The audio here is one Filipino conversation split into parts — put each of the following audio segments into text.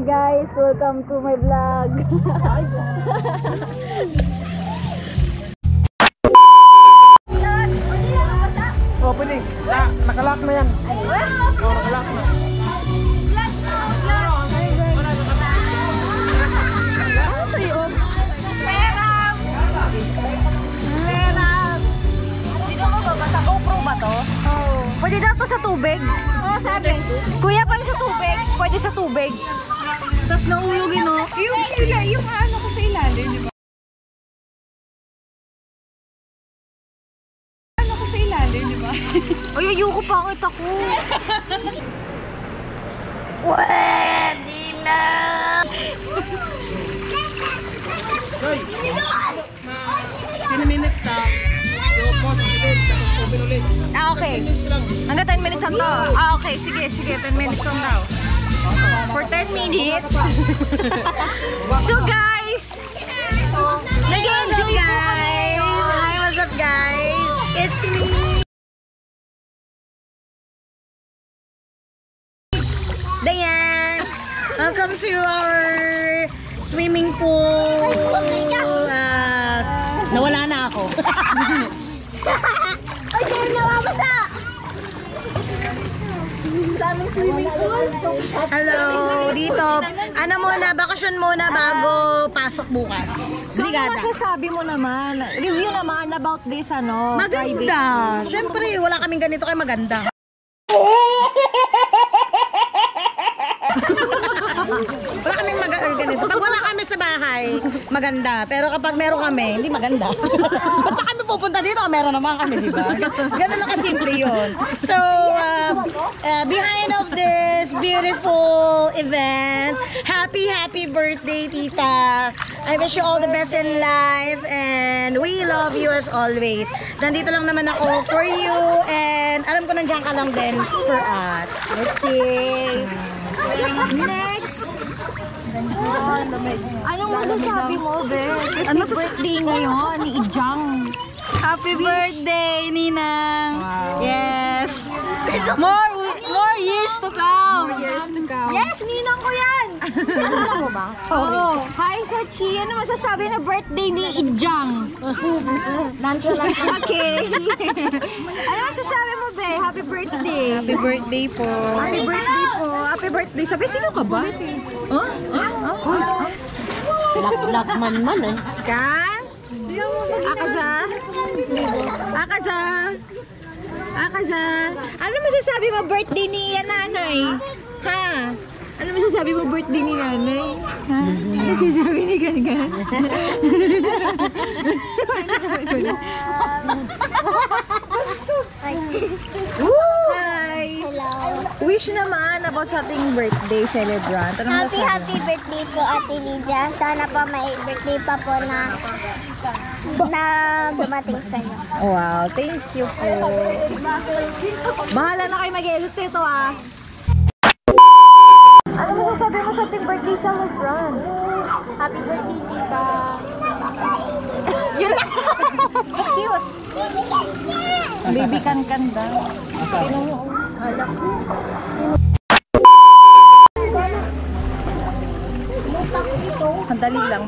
guys, welcome to my vlog. Oh, pwede. Nakalak na yan. Oh, nakalak na. Ano to yun? Perang! Perang! Dito mo babasa? GoPro ba to? Oo. Pwede daw to sa tubig? Oo, sabi. Kuya, pwede sa tubig? Pwede sa tubig. Tapos naulogin, no? Yung ano ko sa ilalim, di ba? Ano ko sa ilalim, di ba? Ay, ayoko pangit ako. Pwede na! Hoy! 10 minutes na. Yung pause ulit. Tapos open ulit. Ah, okay. 10 minutes lang. Hanggang 10 minutes lang to. Ah, okay. Sige, 10 minutes lang daw. For 10 minutes. So guys, nag-enjoy po kami. Hi, what's up guys? It's me. Dayan. Welcome to our swimming pool. Nawala na ako. Okay, nawabasa. Sa aming swimming pool. Hello, dito. Ano muna, bakasyon muna bago pasok bukas. So, ano masasabi mo naman? Review naman about this, ano? Maganda. Siyempre, wala kaming ganito kaya maganda. Wala kaming ganito. Pag wala kami sa bahay, maganda. Pero kapag meron kami, hindi maganda. Ba't pa kami pupunta dito? Meron naman kami, di ba? Ganun na kasimple yun. So, behind of this beautiful event, happy birthday, Tita. I wish you all the best in life and we love you as always. Nandito lang naman ako for you and alam ko nandiyan ka lang din for us. Okay. Next. Anong masasabi mo, Be? Ano sa birthday ngayon ni Ijang? Happy birthday, Ninang! Wow. Yes! More years to come! More years to come. Yes, ninang ko yan! Ninang mo ba? Oo. Hi, Sachi. Ano masasabi na birthday ni Ijang? Nonchalant. Okay. Ano masasabi mo, Be? Happy birthday! Happy birthday po! Happy birthday po! Happy birthday! Sabi, sino ka ba? Huh? Lag man eh. Kan? Akaza? Akaza? Akaza? Ano masasabi mo birthday ni nanay? Ha? Ano masasabi mo birthday ni nanay? Ha? Ano masasabi ni Gangan? Hi! Wish naman about sa ating birthday celebrant. Ano Happy birthday po, Ate Lydia. Sana po may birthday pa po na dumating sa inyo. Wow, thank you po. Bahala na kayo mag-edit nito ah. Ano masasabi mo sa ating birthday celebrant? Happy birthday, Tita. Yun lang! Cute! Baby kan-kan daw. Handali lang,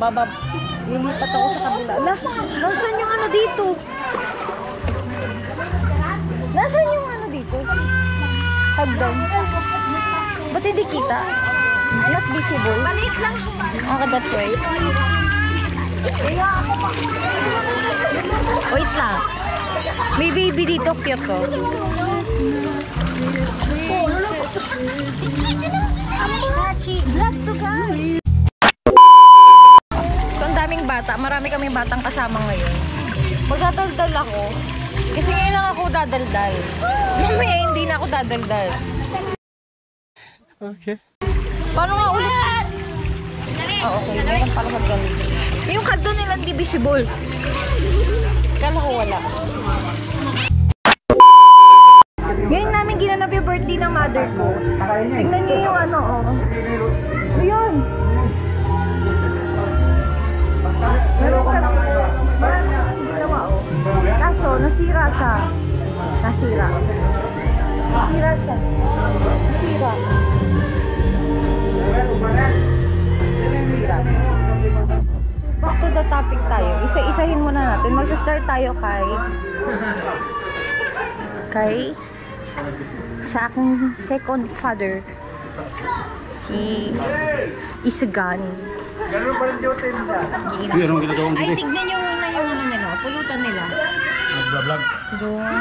lilipat ako sa kabila. Ala, nasaan yung ano dito? Nasaan yung ano dito? Hagdan. Ba't hindi kita? Not visible. Maliit lang. Okay, that's right. Wait lang. May baby dito, cute to. Sachi, vlog to guys. So, ang daming bata. Marami kaming batang kasama ngayon. Magdadaldal ako. Kasi ngayon lang ako dadaldal. Mamaya hindi na ako dadaldal. Okay. Paano nga ulit? Oh, okay. Meron pala hagdan. Yung hagdan nila hindi visible. Kala ko wala. Ngayon namin ginanap yung birthday ng mother ko. Tingnan niyo yung ano, oh. Ayun. Meron ka dalawa, oh. Kaso, nasira siya. Nasira siya. Nasira. isa-isahin muna natin. Magsa-start tayo kay sa aking second father, si Isagani. Ganun pa rin duty nila. Ay, tignan nyo muna yung ano nila, pulutan nila. Nag-vlog. Doon.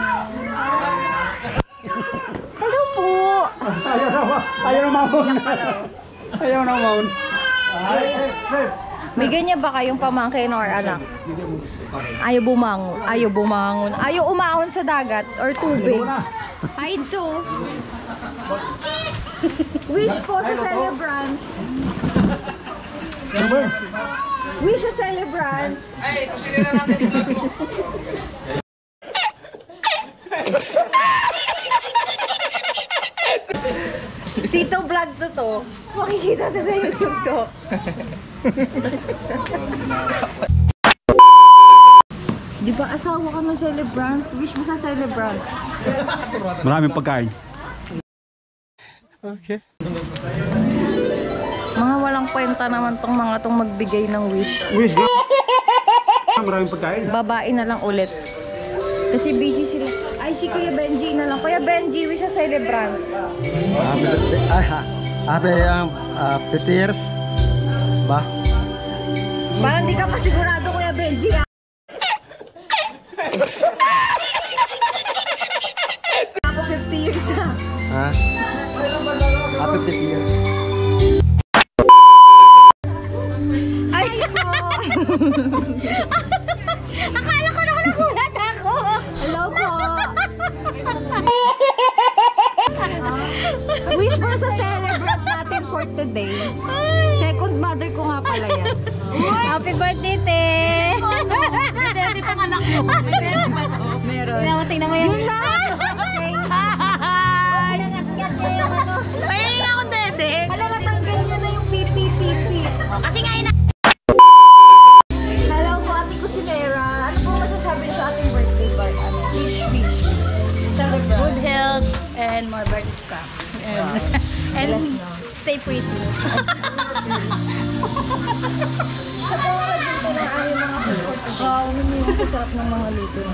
Hello po! Ayaw na maun. Ayaw na maun. May ganyan ba kayong pamangkin or anak? Ayaw bumangon. Ayaw bumangon. Ayaw umahon sa dagat or tubig. Ay, ito. Wish po sa celebrant. Wish sa celebrant. Ay, kusinin na natin yung vlog mo. Tito vlog to. Makikita to sa YouTube to. Di ba asawa ka ng celebrant? Wish mo sa celebrant. Maraming pagkain. Okay. Mga walang kwenta naman tong mga tong magbigay ng wish. Wish. Maraming pagkain. Babae na lang ulit. Kasi busy sila. Ay, si Kuya Benji na lang. Kuya Benji, wish sa celebrant. Happy 50 years. Ba? Parang di ka pa sigurado, Kuya Benji. Ako 50 years na. Ha? Happy 50 years. Ay po! Akala ko naman nakulat ako. Hello po! Wish mo sa celebrant natin for today. Second mother ko nga pala yan. Happy birthday, te! Dito ang anak mo. Meron. Tingnan mo yun. Yun lang! Ay, akong dede. Alam, natanggal niya na yung pipi. Kasi nga Hello po, ate Kusinera. Ano po masasabi niyo sa ating birthday party? Wish. Celebrant. Good health and more birthday to come. And Bless no. stay pretty. Sa pangalan dito na aming mga people. Wow, yung sarap ng mga luto na.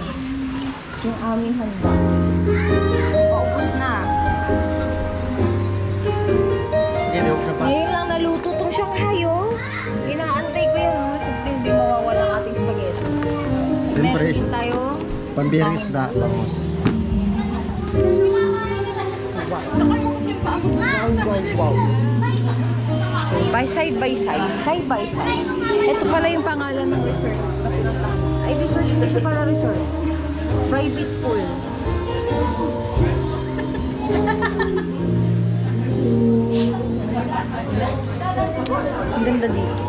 Yung aming handa. Paubos na. Ngayon lang naluto tong Shanghai, oh. Inaantay ko yun, oh. Siyempre hindi mawawala ang ating spaghetti. Siyempre, Meron din tayo. pambiris na bangus. Wow. So, side by side. Ito pala yung pangalan ng resort. Ay, resort, hindi siya para resort. Private pool. Ang ganda dito.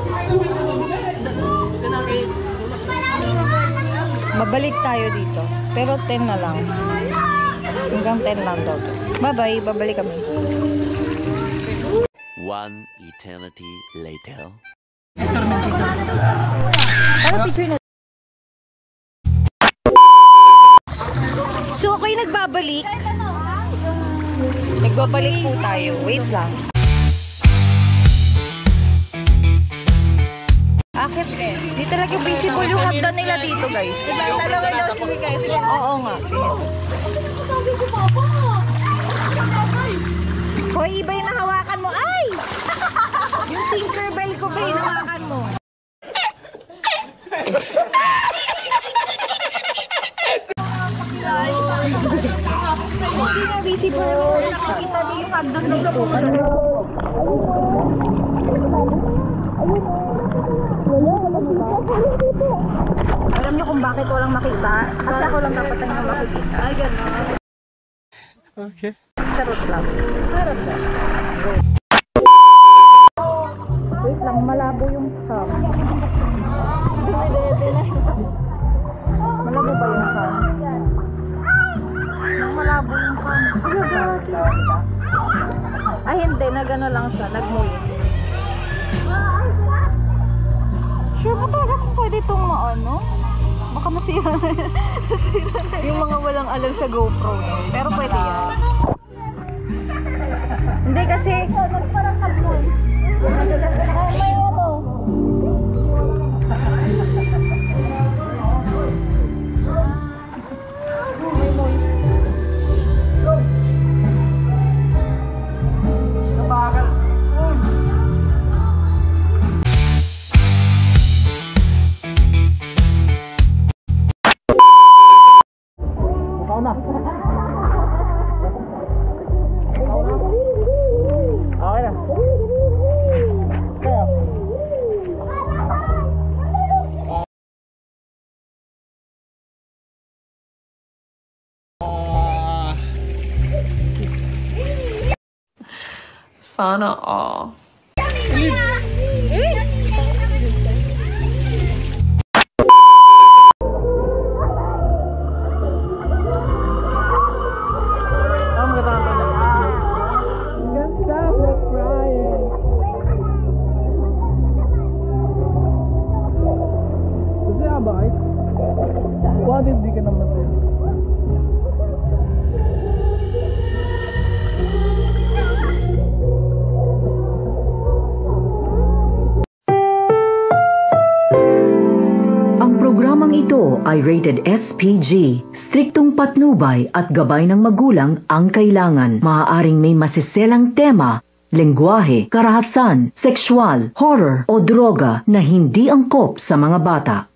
Babalik tayo dito. Pero 10 na lang. Hanggang 10 lang daw. Bye-bye. Babalik kami. One eternity later. Para picture na. So, ako'y nagbabalik. Nagbabalik po tayo. Wait lang. Akit, di talaga visible yung hagdan nila dito, guys. Oo nga. Hoy, iba yung nahawakan mo. Ay! Yung Tinkerbell ko ba yung nahawakan mo? Hindi na visible. Nakikita niyo yung hagdan dito. Alam niyo kung bakit walang makita? Kasi ako lang dapat ang makikita. Ay, gano'n. Okay. Charot lang. Wait lang, malabo yung cam. Malabo ba yung cam? Malabo yung cam. Ay, hindi. Nagano lang siya. Nag-moist. Sure ba talaga kung pwede itong maano? Baka masira yung mga walang alam sa GoPro. Pero pwede yan. Hindi kasi parang kabul. May ano. Sana all. Ito ay rated SPG. Striktong patnubay at gabay ng magulang ang kailangan. Maaaring may masiselang tema, lengguwahe, karahasan, sexual, horror o droga na hindi angkop sa mga bata.